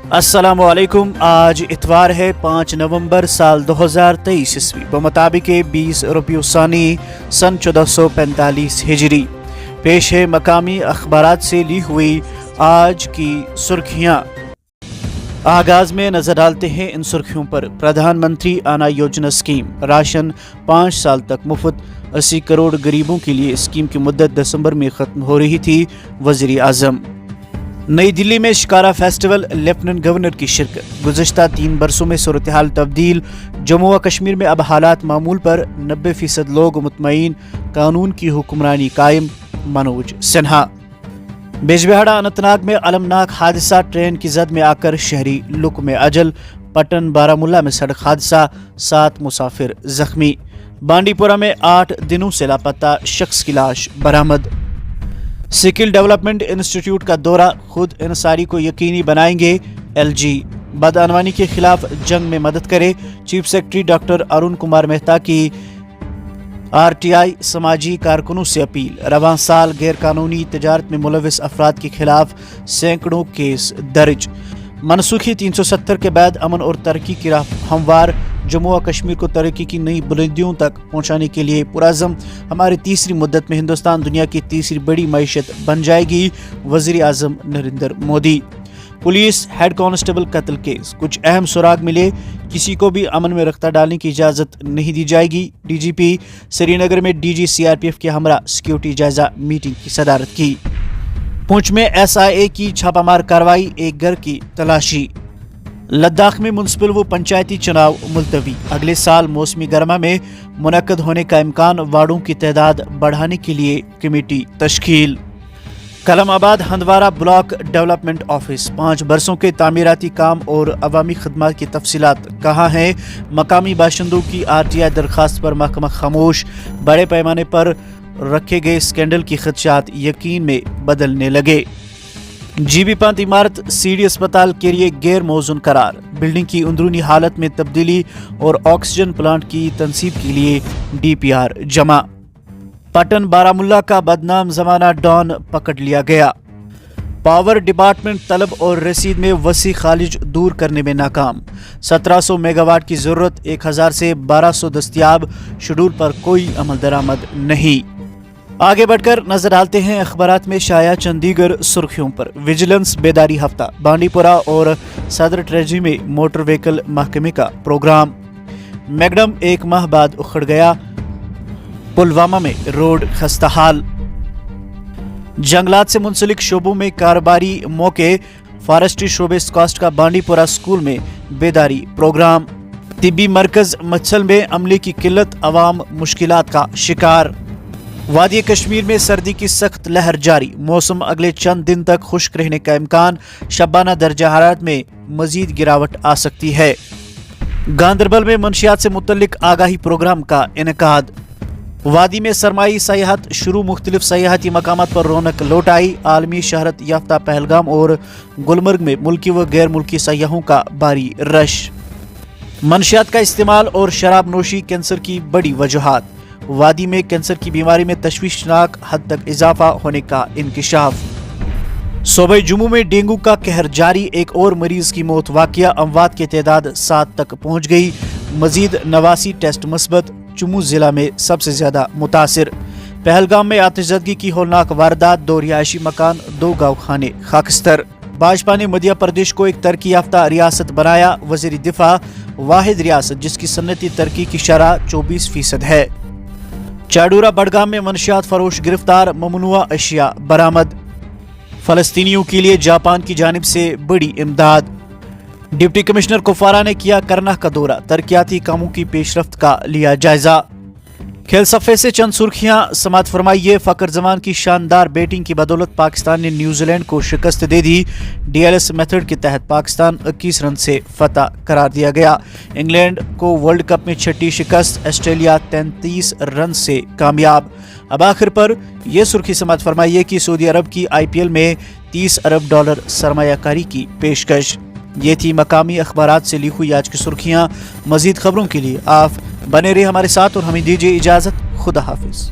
अस्सलामु अलैकुम। आज इतवार है 5 नवंबर साल 2023 ईस्वी बमुताबिक 20 रबीउल सानी सन 1445 हिजरी। पेश है मकामी अखबारात से ली हुई आज की सुर्खियाँ। आगाज में नजर डालते हैं इन सुर्खियों पर। प्रधानमंत्री आना योजना स्कीम, राशन 5 साल तक मुफ्त, 80 करोड़ गरीबों के लिए स्कीम की मुद्दत दिसंबर में खत्म हो रही थी। वज़ीर आज़म। नई दिल्ली में शिकारा फेस्टिवल, लेफ्टिनेंट गवर्नर की शिरकत। गुज़श्ता 3 बरसों में सूरत हाल तब्दील, जम्मू व कश्मीर में अब हालात मामूल पर 90% लोग मुतमईन, कानून की हुक्मरानी कायम। मनोज सिन्हा। बिजबिहाड़ा अनंतनाग में अलमनाक हादसा, ट्रेन की जद में आकर शहरी लुक में अजल। पटन बारामुल्ला में सड़क हादसा, 7 मुसाफिर जख्मी। बांडीपुरा में 8 दिनों से लापता शख्स की लाश बरामद। स्किल डेवलपमेंट इंस्टीट्यूट का दौरा, खुद इंसारी को यकीनी बनाएंगे LG। बदअनवानी के खिलाफ जंग में मदद करे, chief secretary doctor Arun Kumar Mehta की RTI समाजी कारकुनों से अपील। रवां साल गैर कानूनी तजारत में मुलविस अफराद के खिलाफ सैकड़ों केस दर्ज। मनसूखी 370 के बाद अमन और तरक्की की राह हमवार। जम्मू व कश्मीर को तरक्की की नई बुलंदियों तक पहुंचाने के लिए पुरज़म। हमारी तीसरी मुद्दत में हिंदुस्तान दुनिया की तीसरी बड़ी मईशत बन जाएगी। वज़ीर आज़म Narendra Modi. Police head constable कत्ल केस, कुछ अहम सुराग मिले, किसी को भी अमन में रख्ता डालने की इजाज़त नहीं दी जाएगी। DGP श्रीनगर में DG CRPF के हमरा सिक्योरिटी जायजा मीटिंग की सदारत की। पुंछ में SIA की छापामार कार्रवाई, एक घर की तलाशी। लद्दाख में म्युनिसिपल व पंचायती चुनाव मुलतवी, अगले साल मौसमी गर्मा में मुनक्कद होने का इम्कान। वार्डों की तादाद बढ़ाने के लिए कमेटी तश्कील। Kalamabad Handwara block development office, 5 बरसों के तामीराती काम और अवामी खदमात की तफसीलात कहाँ हैं। मकामी बाशिंदों की RTI दरख्वास्त पर महकमा खामोश। बड़े पैमाने पर रखे गए स्कैंडल की खदशात यकीन में बदलने लगे। GB पंत इमारत CD अस्पताल के लिए गैर मौजून करार। बिल्डिंग की अंदरूनी हालत में तब्दीली और ऑक्सीजन प्लांट की तनसीब के लिए DPR जमा। पटन बारामुल्ला का बदनाम जमाना डॉन पकड़ लिया गया। पावर डिपार्टमेंट तलब और रसीद में वसी खालिज दूर करने में नाकाम। 1700 मेगावाट की जरूरत, 1000 से 1200 दस्तियाब, शेड्यूल पर कोई अमल दरामद नहीं। आगे बढ़कर नजर डालते हैं अखबारात में शाया चंद दीगर सुर्खियों पर। विजिलेंस बेदारी हफ्ता, बांडीपुरा और सदर ट्रेजरी में मोटर व्हीकल महकमे का प्रोग्राम। मैगडम 1 माह बाद उखड़ गया, पुलवामा में रोड खस्ताहाल। जंगलात से मुंसलिक शोबों में कारोबारी मौके, फॉरेस्ट्री शोबे स्कॉस्ट का बांडीपुरा स्कूल में बेदारी प्रोग्राम। तिब्बी मरकज मच्छल में अमले की किल्लत, अवाम मुश्किलात का शिकार। वादी कश्मीर में सर्दी की सख्त लहर जारी, मौसम अगले चंद दिन तक खुश्क रहने का इम्कान। शबाना दर्जा हरारत में मजीद गिरावट आ सकती है। गांदरबल में मंशियात से मुतल्लिक आगाही प्रोग्राम का इनेकाद। वादी में सरमाई सयाहत शुरू, मुख्तलिफ सयाहती मकामात पर रौनक लौट आई। आलमी शहरत याफ्ता पहलगाम और गुलमर्ग में मुल्की व गैर मुल्की सयाहों का भारी रश। मंशियात का इस्तेमाल और शराब नोशी कैंसर की बड़ी वजूहात। वादी में कैंसर की बीमारी में तशवीशनाक हद तक इजाफा होने का इंकिशाफ। सूबे जम्मू में डेंगू का कहर जारी, एक और मरीज की मौत वाक़या, अमवात की तादाद 7 तक पहुंच गई। मजीद 89 टेस्ट मुस्बत। जम्मू जिला में सबसे ज्यादा मुतासिर। पहलगाम में आतिशज़दगी की होलनाक वारदात, 2 रिहायशी मकान, 2 गाँव खाने खाकस्तर। भाजपा ने मध्य प्रदेश को एक तरक्की याफ्ता रियासत बनाया। वज़ीर दिफा, वाहिद रियासत जिसकी सन्नती तरक्की की शरह 24% है। चाडूरा बडगाम में मनशियात फरोश गिरफ्तार, ममनुआ अशिया बरामद। फलस्तीनियों के लिए जापान की जानिब से बड़ी इमदाद। डिप्टी कमिश्नर कुफवारा ने किया करना का दौरा, तरक्याती कामों की पेशरफ्त का लिया जायजा। खेल सफ़े से चंद सुर्खियां समात फरमाइए। फकर जमान की शानदार बैटिंग की बदौलत पाकिस्तान ने न्यूजीलैंड को शिकस्त दे दी। DLS मेथड के तहत पाकिस्तान 21 रन से फतह करार दिया गया। इंग्लैंड को वर्ल्ड कप में 6ठी शिकस्त, ऑस्ट्रेलिया 33 रन से कामयाब। अब आखिर पर यह सुर्खी समात फरमाइए कि सऊदी अरब की IPL में $30 अरब सरमायाकारी की पेशकश। ये थी मकामी अखबारात से ली हुई आज की सुर्खियाँ। मजीद खबरों के लिए आप बने रहे हमारे साथ और हमें दीजिए इजाज़त। खुदा हाफिज।